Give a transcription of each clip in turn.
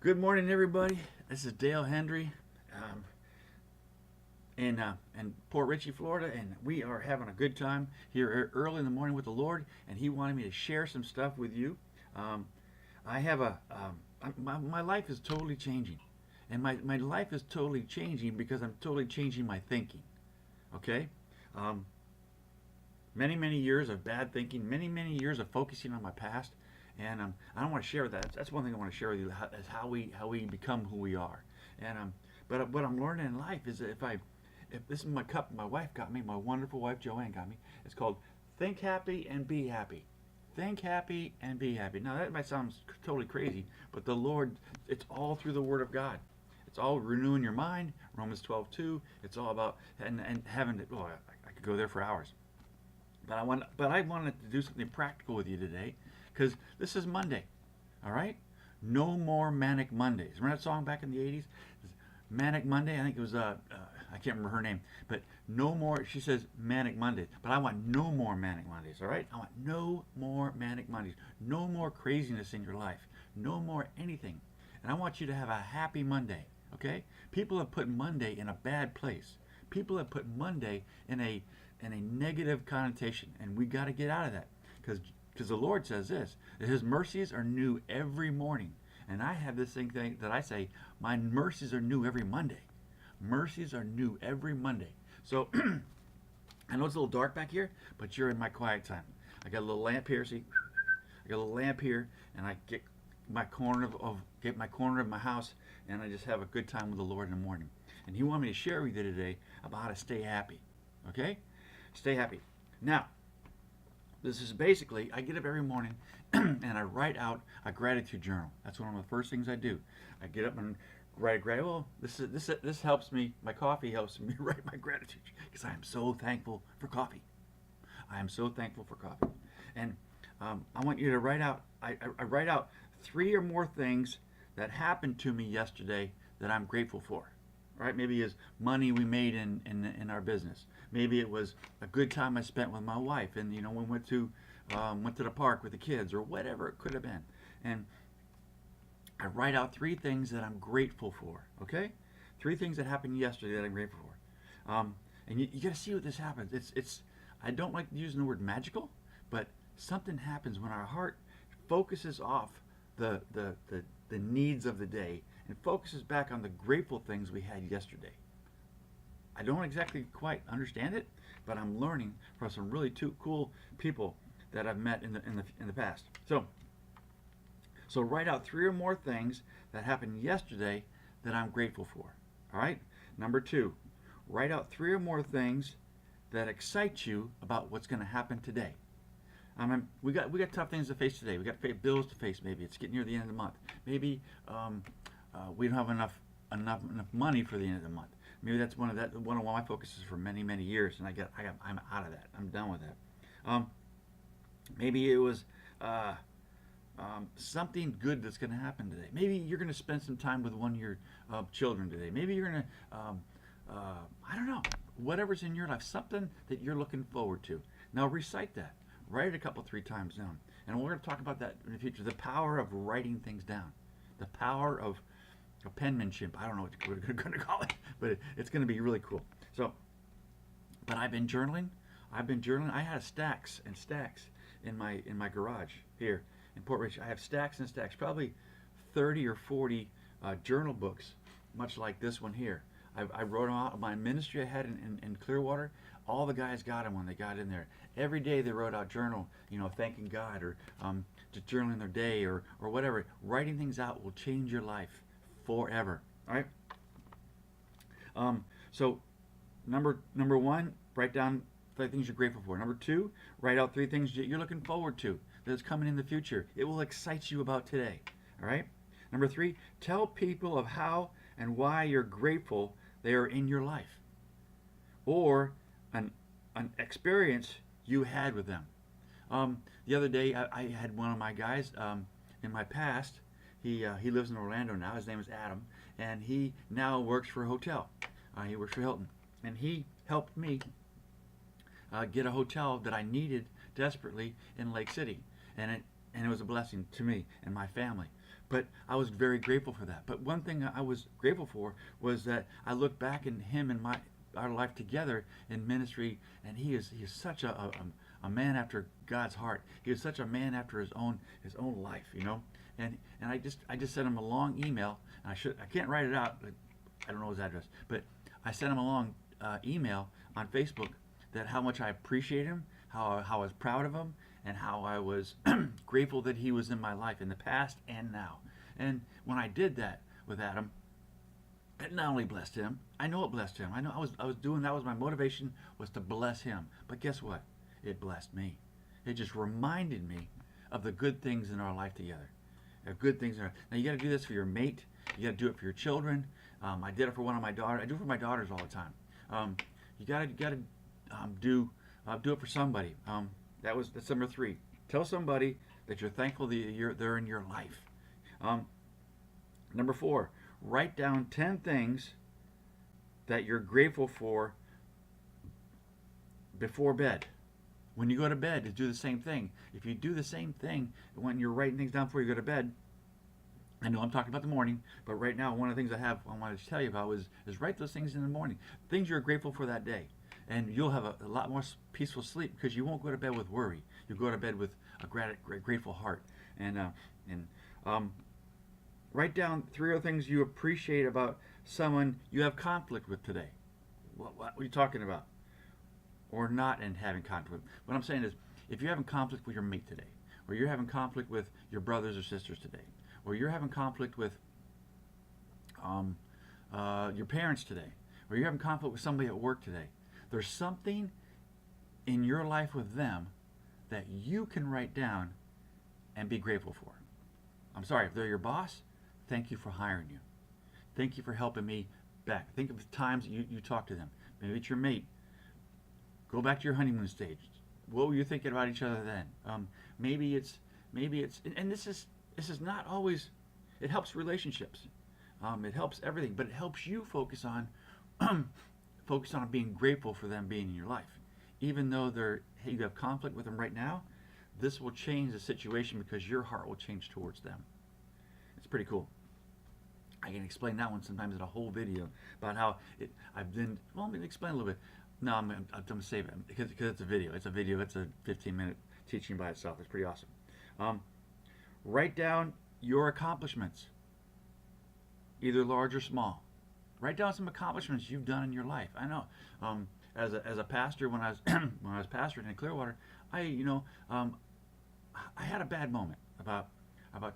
Good morning, everybody. This is Dale Hendry in Port Richey, Florida, and we are having a good time here early in the morning with the Lord. And He wanted me to share some stuff with you. I have my life is totally changing, and my life is totally changing because I'm totally changing my thinking. Okay, many years of bad thinking, many years of focusing on my past, and I don't want to share that. That's one thing I want to share with you is how we become who we are. And but what I'm learning in life is that if this is my cup my wife got me, my wonderful wife Joanne got me. It's called Think Happy and Be Happy. Think happy and be happy. Now that might sound totally crazy, but the Lord, it's all through the Word of God. It's all renewing your mind. Romans 12:2. It's all about and having it. Oh, I could go there for hours. But I wanted to do something practical with you today, because this is Monday. All right. No more Manic Mondays. Remember that song back in the '80s? Manic Monday. I think it was I can't remember her name, but no more. She says Manic Mondays, but I want no more Manic Mondays. All right. I want no more Manic Mondays. No more craziness in your life. No more anything. And I want you to have a happy Monday. Okay. People have put Monday in a bad place. People have put Monday in a negative connotation, and we got to get out of that, because the Lord says this, that His mercies are new every morning. And I have this thing that I say, my mercies are new every Monday. Mercies are new every Monday. So I know it's a little dark back here, but you're in my quiet time. I got a little lamp here. See, I got a little lamp here, and I get my corner of my house, and I just have a good time with the Lord in the morning. And He wanted me to share with you today about how to stay happy. Okay, stay happy. Now, this is basically, I get up every morning and I write out a gratitude journal. That's one of the first things I do. I get up and write. Well, this helps me. My coffee helps me write my gratitude, because I am so thankful for coffee. I am so thankful for coffee. And I want you to write out. I write out 3 or more things that happened to me yesterday that I'm grateful for. Right? Maybe it's money we made in our business. Maybe it was a good time I spent with my wife, and we went to the park with the kids, or whatever it could have been. And I write out 3 things that I'm grateful for. Okay, 3 things that happened yesterday that I'm grateful for. And you got to see what this happens. It's I don't like using the word magical, but something happens when our heart focuses off the needs of the day and focuses back on the grateful things we had yesterday. I don't exactly quite understand it, but I'm learning from some really cool people that I've met in the past. So write out 3 or more things that happened yesterday that I'm grateful for. All right. Number 2, write out 3 or more things that excite you about what's going to happen today. We got tough things to face today. We got bills to face. Maybe it's getting near the end of the month. Maybe we don't have enough money for the end of the month. Maybe that's one of my focuses for many years, and I'm out of that. I'm done with that. Maybe it was something good that's going to happen today. Maybe you're going to spend some time with one of your children today. Maybe you're going to I don't know, whatever's in your life, something that you're looking forward to. Now recite that. Write it 3 times down, and we're going to talk about that in the future. The power of writing things down, the power of penmanship. I don't know what we're going to call it, but it's going to be really cool. So, but I've been journaling. I had stacks and stacks in my garage here in Port Richey. I have stacks and stacks, probably 30 or 40 journal books, much like this one here. I wrote them out. My ministry I had in Clearwater, all the guys got them when they got in there. Every day they wrote out journal, thanking God, or just journaling their day, or whatever. Writing things out will change your life forever. All right. So number 1, write down 3 things you're grateful for. Number 2, write out 3 things that you're looking forward to that's coming in the future. It will excite you about today. All right. Number 3, tell people of how and why you're grateful they are in your life, or an experience you had with them. The other day I had one of my guys in my past. He lives in Orlando now. His name is Adam, and he now works for a hotel. He works for Hilton, and he helped me get a hotel that I needed desperately in Lake City, and it was a blessing to me and my family. But I was very grateful for that. But one thing I was grateful for was that I look back in him and our life together in ministry, and he is such a man after God's heart. He is such a man after his own life, you know. And I just sent him a long email. And I can't write it out. But I don't know his address, but I sent him a long email on Facebook that how much I appreciate him, how I was proud of him, and how I was grateful that he was in my life in the past and now. And when I did that with Adam, it not only blessed him, I know it blessed him. I know I was doing that was my motivation was to bless him. But guess what? It blessed me. It just reminded me of the good things in our life together. Good things. Now you got to do this for your mate. You got to do it for your children. I did it for one of my daughters. I do it for my daughters all the time. You got to do it for somebody. That's number 3. Tell somebody that you're thankful that they're in your life. Number 4, write down 10 things that you're grateful for before bed. When you go to bed, to do the same thing. If you do the same thing when you're writing things down before you go to bed, I know I'm talking about the morning, but right now one of the things I wanted to tell you about is write those things in the morning. Things you're grateful for that day. And you'll have a lot more peaceful sleep because you won't go to bed with worry. You'll go to bed with a grateful heart. And write down 3 other things you appreciate about someone you have conflict with today. What are you talking about? Or not in having conflict with. What I'm saying is, if you're having conflict with your mate today, or you're having conflict with your brothers or sisters today, or you're having conflict with your parents today, or you're having conflict with somebody at work today, there's something in your life with them that you can write down and be grateful for. I'm sorry, if they're your boss, thank you for hiring you. Thank you for helping me back. Think of the times you talk to them. Maybe it's your mate. Go back to your honeymoon stage. What were you thinking about each other then? Maybe it's, and this is not always. It helps relationships. It helps everything, but it helps you focus on being grateful for them being in your life, even though you have conflict with them right now. This will change the situation because your heart will change towards them. It's pretty cool. I can explain that one sometimes in a whole video about how I've been. Well, let me explain a little bit. No, I'm going to save it because it's a video. It's a 15-minute teaching by itself. It's pretty awesome. Write down your accomplishments, either large or small. Write down some accomplishments you've done in your life. I know, as a pastor, when I was pastoring in Clearwater, I had a bad moment about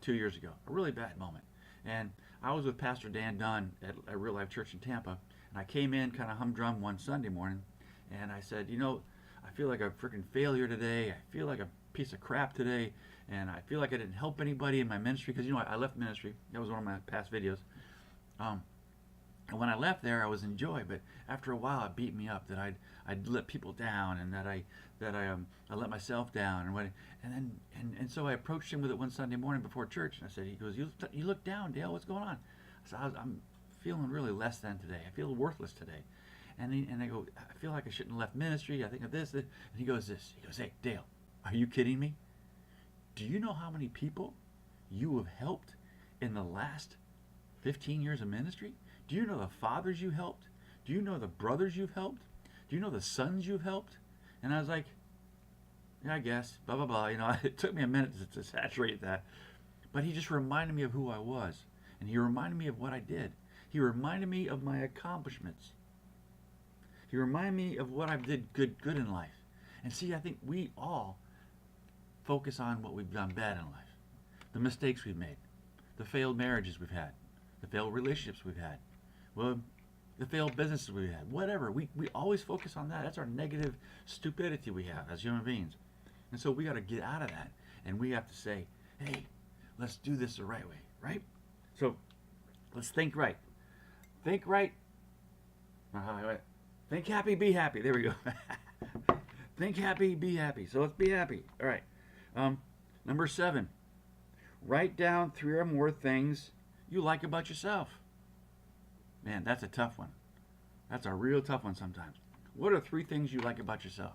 2 years ago, a really bad moment, and I was with Pastor Dan Dunn at Real Life Church in Tampa, and I came in kind of humdrum one Sunday morning, and I said, I feel like a freaking failure today. I feel like a piece of crap today, and I feel like I didn't help anybody in my ministry because I left ministry. That was one of my past videos. And when I left there, I was in joy, but after a while, it beat me up that I'd let people down, and that I let myself down, and so I approached him with it one Sunday morning before church, and I said, he goes, you look down, Dale. What's going on? I said, I'm feeling really less than today. I feel worthless today. And I go, I feel like I shouldn't have left ministry. I think of this. And he goes, hey, Dale, are you kidding me? Do you know how many people you have helped in the last 15 years of ministry? Do you know the fathers you helped? Do you know the brothers you've helped? Do you know the sons you've helped? And I was like, yeah, I guess, blah, blah, blah. It took me a minute to saturate that. But he just reminded me of who I was. And he reminded me of what I did. He reminded me of my accomplishments. He reminded me of what I did good in life. And see, I think we all focus on what we've done bad in life. The mistakes we've made. The failed marriages we've had. The failed relationships we've had. Well, the failed businesses we've had. Whatever. We always focus on that. That's our negative stupidity we have as human beings. And so we got to get out of that. And we have to say, hey, let's do this the right way. Right? So let's think right. Think right. Think happy, be happy. There we go. Think happy, be happy. So let's be happy. All right. Number 7. Write down 3 or more things you like about yourself. Man, that's a tough one. That's a real tough one sometimes. What are 3 things you like about yourself?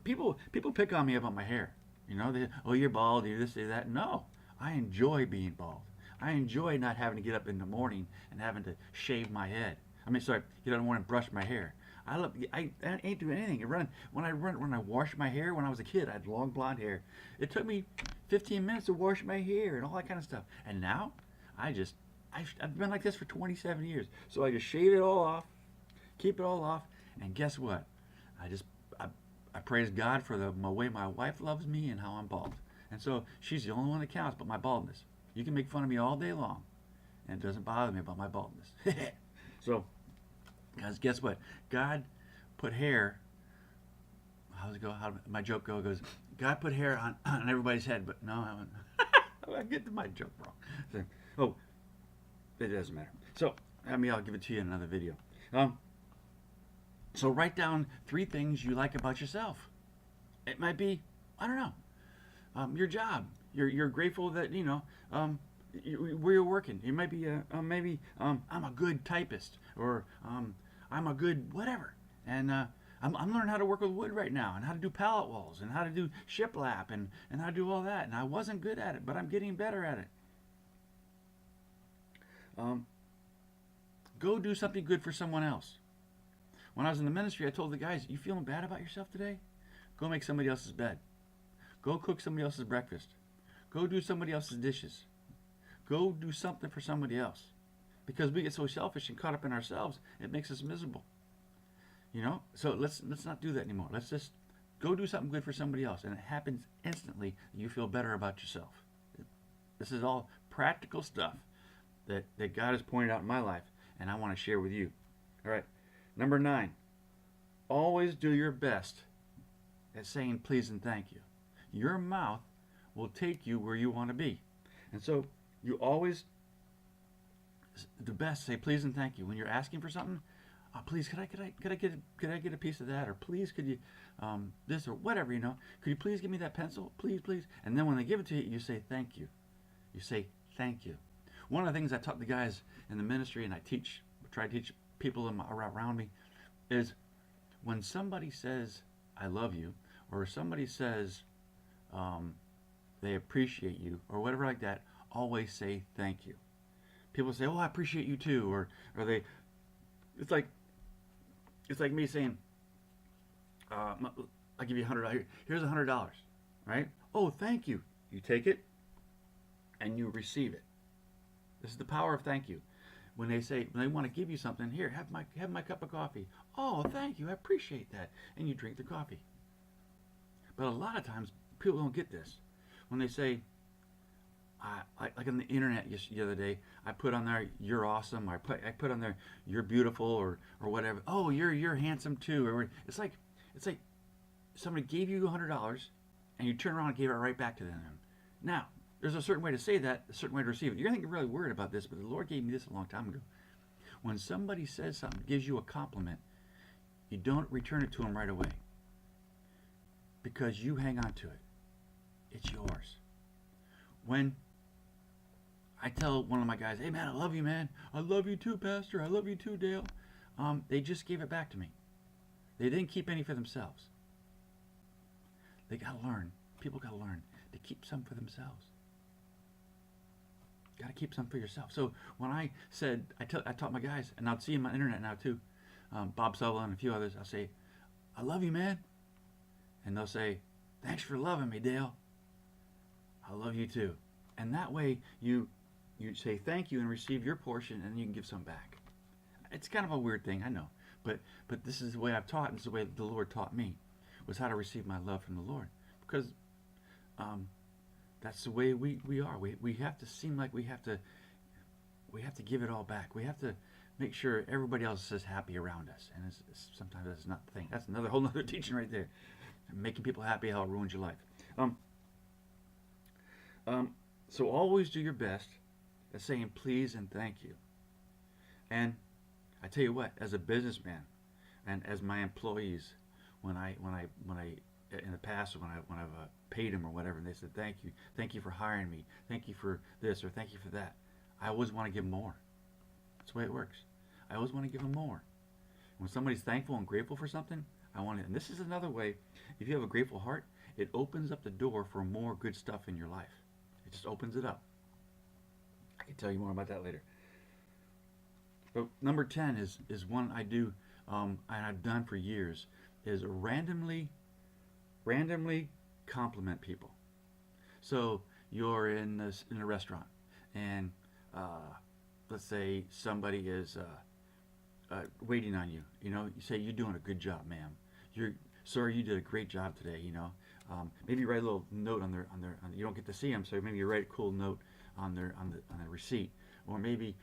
People pick on me about my hair. You know, oh, you're bald, you're this, you're that. No, I enjoy being bald. I enjoy not having to get up in the morning and having to shave my head. I mean, sorry, get up in the morning and brush my hair. I ain't doing anything. When I wash my hair when I was a kid, I had long blonde hair. It took me 15 minutes to wash my hair and all that kind of stuff. And now, I've been like this for 27 years. So I just shave it all off, keep it all off, and guess what? I just I praise God for the way my wife loves me and how I'm bald. And so she's the only one that counts, but my baldness. You can make fun of me all day long, and it doesn't bother me about my baldness. So, guys, guess what? God put hair. How's it go? How my joke goes? God put hair on everybody's head, but no, I haven't. I get my joke wrong. So, oh, it doesn't matter. So, I'll give it to you in another video. So write down 3 things you like about yourself. It might be, I don't know, your job. You're grateful that where you're working. It might be maybe I'm a good typist, or I'm a good whatever. And I'm learning how to work with wood right now, and how to do pallet walls, and how to do shiplap, and how to do all that. And I wasn't good at it, but I'm getting better at it. Go do something good for someone else. When I was in the ministry, I told the guys, you feeling bad about yourself today? Go make somebody else's bed. Go cook somebody else's breakfast. Go do somebody else's dishes. Go do something for somebody else. Because we get so selfish and caught up in ourselves, it makes us miserable. So let's not do that anymore. Let's just go do something good for somebody else, and it happens instantly. You feel better about yourself. This is all practical stuff that God has pointed out in my life, and I want to share with you. All right. Number 9, always do your best at saying please and thank you. Your mouth will take you where you want to be. And so you always, the best, say please and thank you. When you're asking for something, please, could I get a piece of that? Or please, could you, this or whatever, could you please give me that pencil? Please, please. And then when they give it to you, you say thank you. You say thank you. One of the things I taught the guys in the ministry, and I try to teach people around me, is when somebody says I love you, or somebody says they appreciate you, or whatever like that, always say thank you. People say, oh, I appreciate you too, or it's like me saying, I'll give you $100. Here's $100, right? Oh, thank you. You take it and you receive it. This is the power of thank you. When they want to give you something, here, have my cup of coffee. Oh, thank you, I appreciate that. And you drink the coffee. But a lot of times, people don't get this. When they say, like on the internet the other day, I put on there, you're awesome. I put on there, you're beautiful, or whatever. Oh, you're handsome too. Or it's like somebody gave you $100, and you turn around and gave it right back to them. Now, there's a certain way to say that, a certain way to receive it. You're going to get really worried about this, but the Lord gave me this a long time ago. When somebody says something, gives you a compliment, you don't return it to them right away, because you hang on to it. It's yours. When I tell one of my guys, hey man, I love you, man. I love you too, Pastor. I love you too, Dale. They just gave it back to me. They didn't keep any for themselves. They got to learn. People got to learn to keep some for themselves. Got to keep some for yourself. So when I said, I taught my guys, and I'll see them on the internet now too, Bob Sutherland and a few others, I'll say, I love you, man. And they'll say, thanks for loving me, Dale. I love you too. And that way you say thank you and receive your portion, and you can give some back. It's kind of a weird thing, I know. But this is the way I've taught, and this is the way the Lord taught me, was how to receive my love from the Lord. Because that's the way we are. We have to seem like we have to give it all back. We have to make sure everybody else is happy around us. And sometimes that's not the thing. That's another whole nother teaching right there. Making people happy, how it ruins your life. So always do your best at saying please and thank you. And I tell you what, as a businessman and as my employees, when I in the past when I've paid them or whatever, and they said thank you for hiring me, thank you for this, or thank you for that, I always want to give them more. That's the way it works. I always want to give them more. When somebody's thankful and grateful for something, I want it. And this is another way. If you have a grateful heart, it opens up the door for more good stuff in your life. It just opens it up. I can tell you more about that later. But number 10 is one I do, and I've done for years, is randomly compliment people. So you're in a restaurant, and let's say somebody is waiting on you. You know, you say, "You're doing a good job, ma'am. You're Sir, you did a great job today." You know, maybe you write a little note you don't get to see them, so maybe you write a cool note on the receipt, or maybe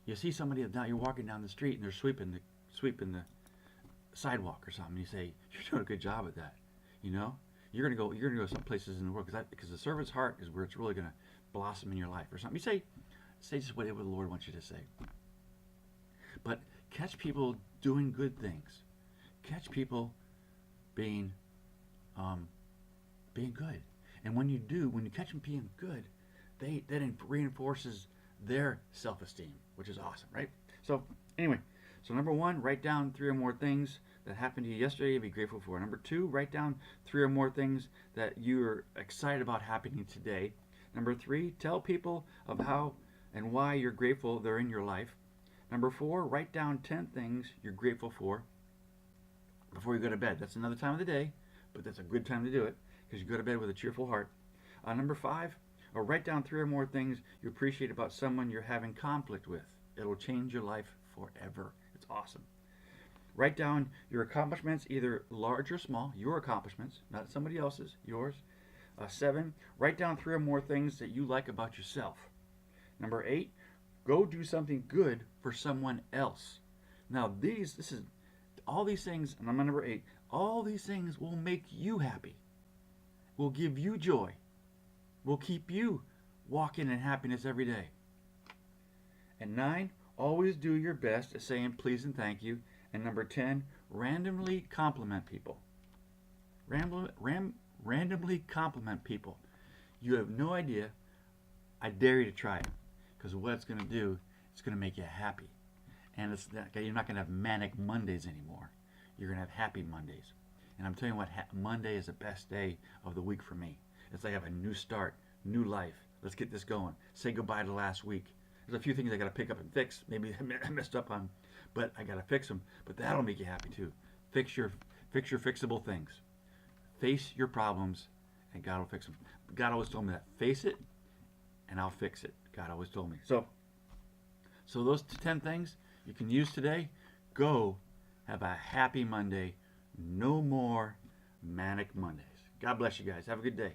you see somebody down, you're walking down the street and they're sweeping the sidewalk or something. You say, "You're doing a good job at that." You know, you're gonna go some places in the world because the servant's heart is where it's really gonna blossom in your life or something. You say just whatever the Lord wants you to say. But catch people doing good things. Catch people being good. And when you catch them being good, that reinforces their self-esteem, which is awesome, right? So anyway, number 1, write down 3 or more things that happened to you yesterday and be grateful for. Number 2, write down 3 or more things that you're excited about happening today. Number 3, tell people of how and why you're grateful they're in your life. Number 4, write down 10 things you're grateful for before you go to bed. That's another time of the day, but that's a good time to do it because you go to bed with a cheerful heart. Number 5, write down 3 or more things you appreciate about someone you're having conflict with. It'll change your life forever. It's awesome. Write down your accomplishments, either large or small, your accomplishments, not somebody else's, yours. 7, write down 3 or more things that you like about yourself. Number 8, go do something good for someone else. Now all these things, and I'm on number 8, all these things will make you happy, will give you joy, will keep you walking in happiness every day. And 9, always do your best at saying please and thank you. And number 10, randomly compliment people. Randomly compliment people. You have no idea. I dare you to try it, because what it's going to do, it's going to make you happy. And you're not going to have Manic Mondays anymore. You're going to have Happy Mondays. And I'm telling you what, Monday is the best day of the week for me. It's like I have a new start, new life. Let's get this going. Say goodbye to last week. There's a few things I got to pick up and fix. Maybe I messed up on, but I got to fix them. But that'll make you happy too. Fix your fixable things. Face your problems, and God will fix them. God always told me that. Face it, and I'll fix it. God always told me. So those 10 things you can use today. Go have a happy Monday. No more Manic Mondays. God bless you guys. Have a good day.